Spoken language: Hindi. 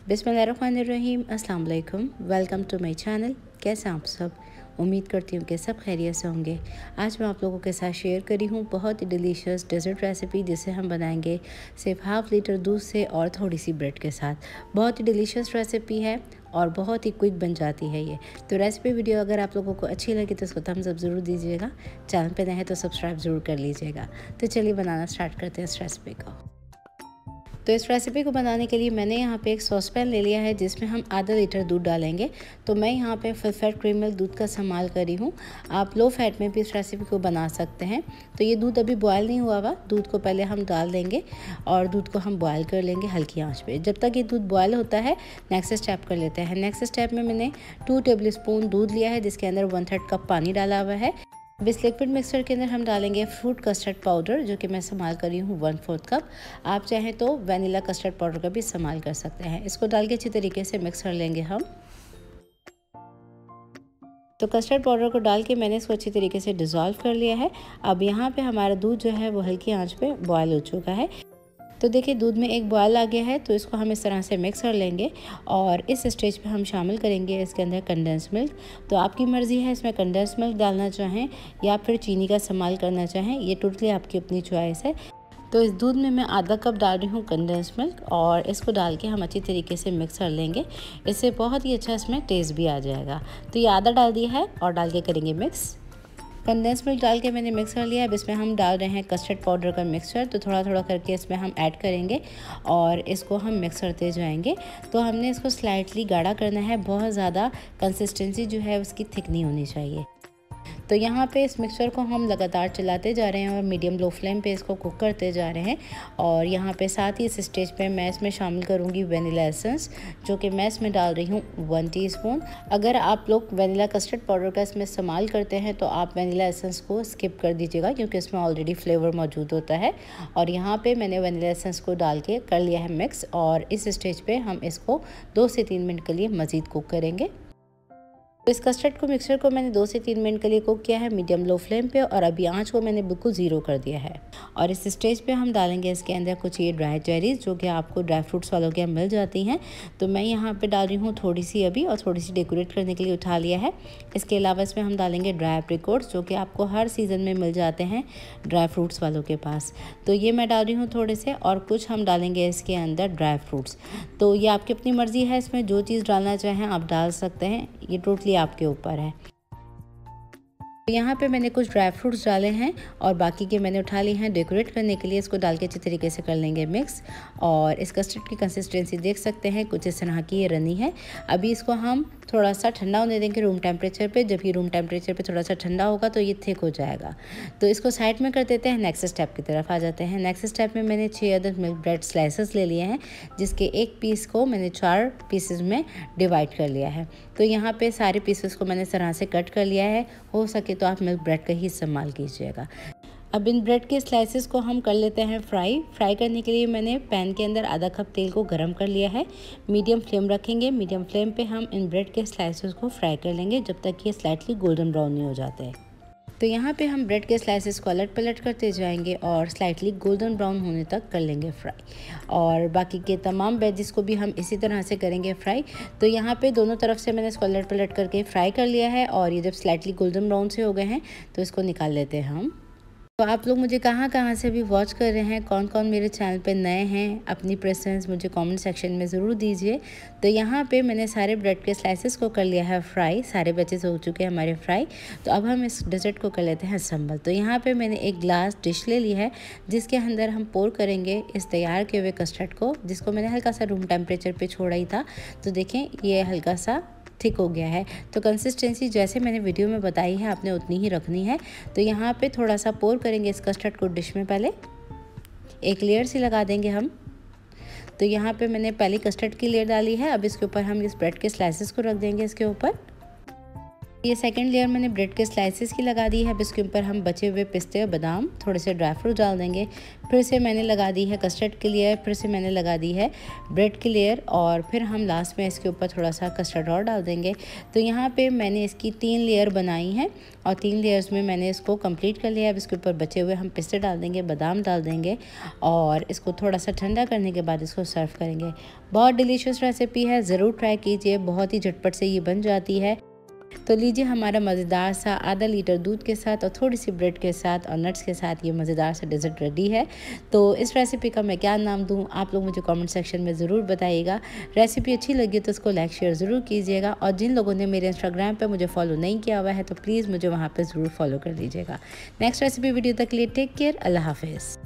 बिस्मिल्लाहिर्रहमानिर्रहीम, अस्सलाम वालेकुम। Welcome to my channel. कैसे आप सब? उम्मीद करती हूँ कि सब खैरियत से होंगे। आज मैं आप लोगों के साथ शेयर करी हूँ बहुत ही डिलीशियस डेज़र्ट रेसिपी, जिसे हम बनाएंगे सिर्फ हाफ़ लीटर दूध से और थोड़ी सी ब्रेड के साथ। बहुत ही डिलीशियस रेसिपी है और बहुत ही क्विक बन जाती है ये। तो रेसिपी वीडियो अगर आप लोगों को अच्छी लगी तो इसको थम्स अप ज़रूर दीजिएगा। चैनल पे नए हैं तो सब्सक्राइब ज़रूर कर लीजिएगा। तो चलिए बनाना स्टार्ट करते हैं इस रेसिपी को। तो इस रेसिपी को बनाने के लिए मैंने यहाँ पे एक सॉस पैन ले लिया है, जिसमें हम आधा लीटर दूध डालेंगे। तो मैं यहाँ पे फुल फैट क्रीम मिल्क दूध का इस्तेमाल करी हूँ। आप लो फैट में भी इस रेसिपी को बना सकते हैं। तो ये दूध अभी बॉयल नहीं हुआ हुआ, दूध को पहले हम डाल देंगे और दूध को हम बॉयल कर लेंगे हल्की आंच पे। जब तक ये दूध बॉयल होता है नेक्स्ट स्टेप कर लेते हैं। नेक्स्ट स्टेप में मैंने 2 टेबल स्पून दूध लिया है, जिसके अंदर 1/3 कप पानी डाला हुआ है। अब इस लिक्विड मिक्सचर के अंदर हम डालेंगे फ्रूट कस्टर्ड पाउडर, जो कि मैं इस्तेमाल कर रही हूँ 1/4 कप। आप चाहें तो वनीला कस्टर्ड पाउडर का भी इस्तेमाल कर सकते हैं। इसको डाल के अच्छी तरीके से मिक्स कर लेंगे हम। तो कस्टर्ड पाउडर को डाल के मैंने इसको अच्छी तरीके से डिज़ोल्व कर लिया है। अब यहाँ पे हमारा दूध जो है वो हल्की आंच पे बॉयल हो चुका है। तो देखिए दूध में एक बॉयल आ गया है, तो इसको हम इस तरह से मिक्स कर लेंगे और इस स्टेज पे हम शामिल करेंगे इसके अंदर कंडेंस मिल्क। तो आपकी मर्ज़ी है इसमें कंडेंस मिल्क डालना चाहें या फिर चीनी का इस्तेमाल करना चाहें, ये टोटली आपकी अपनी चॉइस है। तो इस दूध में मैं आधा कप डाल रही हूँ कंडेंस मिल्क और इसको डाल के हम अच्छी तरीके से मिक्स कर लेंगे। इससे बहुत ही अच्छा इसमें टेस्ट भी आ जाएगा। तो ये आधा डाल दिया है और डाल के करेंगे मिक्स। कंडेंस मिल्क डाल के मैंने मिक्स कर लिया है। अब इसमें हम डाल रहे हैं कस्टर्ड पाउडर का मिक्सचर। तो थोड़ा थोड़ा करके इसमें हम ऐड करेंगे और इसको हम मिक्स करते जाएंगे। तो हमने इसको स्लाइटली गाढ़ा करना है, बहुत ज़्यादा कंसिस्टेंसी जो है उसकी थिक नहीं होनी चाहिए। तो यहाँ पे इस मिक्सचर को हम लगातार चलाते जा रहे हैं और मीडियम लो फ्लेम पे इसको कुक करते जा रहे हैं। और यहाँ पे साथ ही इस स्टेज पे मैं इसमें शामिल करूँगी वनीला एसेंस, जो कि मैं इसमें डाल रही हूँ 1 टीस्पून। अगर आप लोग वनीला कस्टर्ड पाउडर का इसमें इस्तेमाल करते हैं तो आप वनीला एसेंस को स्किप कर दीजिएगा, क्योंकि इसमें ऑलरेडी फ्लेवर मौजूद होता है। और यहाँ पर मैंने वनीला एसेंस को डाल के कर लिया है मिक्स और इस स्टेज पर हम इसको 2 से 3 मिनट के लिए मज़ीद कुक करेंगे। तो इस कस्टर्ड को मिक्सचर को मैंने 2 से 3 मिनट के लिए कुक किया है मीडियम लो फ्लेम पे और अभी आंच को मैंने बिल्कुल ज़ीरो कर दिया है। और इस स्टेज पे हम डालेंगे इसके अंदर कुछ ये ड्राई चेरीज़, जो कि आपको ड्राई फ्रूट्स वालों के यहाँ मिल जाती हैं। तो मैं यहाँ पे डाल रही हूँ थोड़ी सी अभी और थोड़ी सी डेकोरेट करने के लिए उठा लिया है। इसके अलावा इसमें हम डालेंगे ड्राई एप्रिकॉट्स, जो कि आपको हर सीज़न में मिल जाते हैं ड्राई फ्रूट्स वालों के पास। तो ये मैं डाल रही हूँ थोड़े से, और कुछ हम डालेंगे इसके अंदर ड्राई फ्रूट्स। तो ये आपकी अपनी मर्ज़ी है, इसमें जो चीज़ डालना चाहें आप डाल सकते हैं, ये टोटली आपके ऊपर है। यहाँ पे मैंने कुछ ड्राई फ्रूट्स डाले हैं और बाकी के मैंने उठा लिए हैं डेकोरेट करने के लिए। इसको डाल के अच्छी तरीके से कर लेंगे मिक्स। और इस कस्टर्ड की कंसिस्टेंसी देख सकते हैं, कुछ इस तरह की ये रनी है। अभी इसको हम थोड़ा सा ठंडा होने देंगे रूम टेम्परेचर पे। जब ये रूम टेम्परेचर पे थोड़ा सा ठंडा होगा तो ये थिक हो जाएगा। तो इसको साइड में कर देते हैं, नेक्स्ट स्टेप की तरफ आ जाते हैं। नेक्स्ट स्टेप में मैंने 6 अदद मिल्क ब्रेड स्लाइसेस ले लिए हैं, जिसके एक पीस को मैंने 4 पीसेस में डिवाइड कर लिया है। तो यहाँ पे सारे पीसेस को मैंने इस तरह से कट कर लिया है। हो सके तो आप मिल्क ब्रेड का ही इस्तेमाल कीजिएगा। अब इन ब्रेड के स्लाइसेस को हम कर लेते हैं फ्राई करने के लिए मैंने पैन के अंदर आधा कप तेल को गरम कर लिया है। मीडियम फ्लेम रखेंगे। मीडियम फ्लेम पे हम इन ब्रेड के स्लाइसेस को फ्राई कर लेंगे जब तक ये स्लाइटली गोल्डन ब्राउन नहीं हो जाते हैं। तो यहाँ पे हम ब्रेड के स्लाइसेस को अलट पलट करते जाएंगे और स्लाइटली गोल्डन ब्राउन होने तक कर लेंगे फ्राई। और बाकी के तमाम वेजिस को भी हम इसी तरह से करेंगे फ्राई। तो यहाँ पे दोनों तरफ से मैंने इसको अलट पलट करके फ्राई कर लिया है और ये जब स्लाइटली गोल्डन ब्राउन से हो गए हैं तो इसको निकाल लेते हैं हम। तो आप लोग मुझे कहाँ से भी वॉच कर रहे हैं, कौन कौन मेरे चैनल पे नए हैं, अपनी प्रेफरेंस मुझे कमेंट सेक्शन में ज़रूर दीजिए। तो यहाँ पे मैंने सारे ब्रेड के स्लाइसेस को कर लिया है फ्राई, सारे बैचेस हो चुके हैं हमारे फ्राई। तो अब हम इस डेजर्ट को कर लेते हैं असम्बल। तो यहाँ पे मैंने एक ग्लास डिश ले ली है, जिसके अंदर हम पोर करेंगे इस तैयार किए हुए कस्टर्ड को, जिसको मैंने हल्का सा रूम टेम्परेचर पर छोड़ा ही था। तो देखें ये हल्का सा थिक हो गया है। तो कंसिस्टेंसी जैसे मैंने वीडियो में बताई है आपने उतनी ही रखनी है। तो यहाँ पे थोड़ा सा पोर करेंगे इस कस्टर्ड को डिश में, पहले एक लेयर सी लगा देंगे हम। तो यहाँ पे मैंने पहले कस्टर्ड की लेयर डाली है। अब इसके ऊपर हम इस ब्रेड के स्लाइसेस को रख देंगे इसके ऊपर। ये सेकंड लेयर मैंने ब्रेड के स्लाइसेस की लगा दी है। अब इसके ऊपर हम बचे हुए पिस्ते और बादाम, थोड़े से ड्राई फ्रूट डाल देंगे। फिर से मैंने लगा दी है कस्टर्ड की लेयर, फिर से मैंने लगा दी है ब्रेड की लेयर, और फिर हम लास्ट में इसके ऊपर थोड़ा सा कस्टर्ड और डाल देंगे। तो यहाँ पे मैंने इसकी 3 लेयर बनाई है और 3 लेयर्स में मैंने इसको कंप्लीट कर लिया। अब इसके ऊपर बचे हुए हम पिस्ते डाल देंगे, बादाम डाल देंगे और इसको थोड़ा सा ठंडा करने के बाद इसको सर्व करेंगे। बहुत डिलीशियस रेसिपी है, ज़रूर ट्राई कीजिए, बहुत ही झटपट से ये बन जाती है। तो लीजिए हमारा मज़ेदार सा आधा लीटर दूध के साथ और थोड़ी सी ब्रेड के साथ और नट्स के साथ ये मज़ेदार सा डेज़र्ट रेडी है। तो इस रेसिपी का मैं क्या नाम दूँ, आप लोग मुझे कमेंट सेक्शन में ज़रूर बताइएगा। रेसिपी अच्छी लगी तो उसको लाइक शेयर ज़रूर कीजिएगा, और जिन लोगों ने मेरे इंस्टाग्राम पर मुझे फॉलो नहीं किया हुआ है तो प्लीज़ मुझे वहाँ पर ज़रूर फॉलो कर लीजिएगा। नेक्स्ट रेसिपी वीडियो तक के लिए टेक केयर, अल्लाह हाफिज़।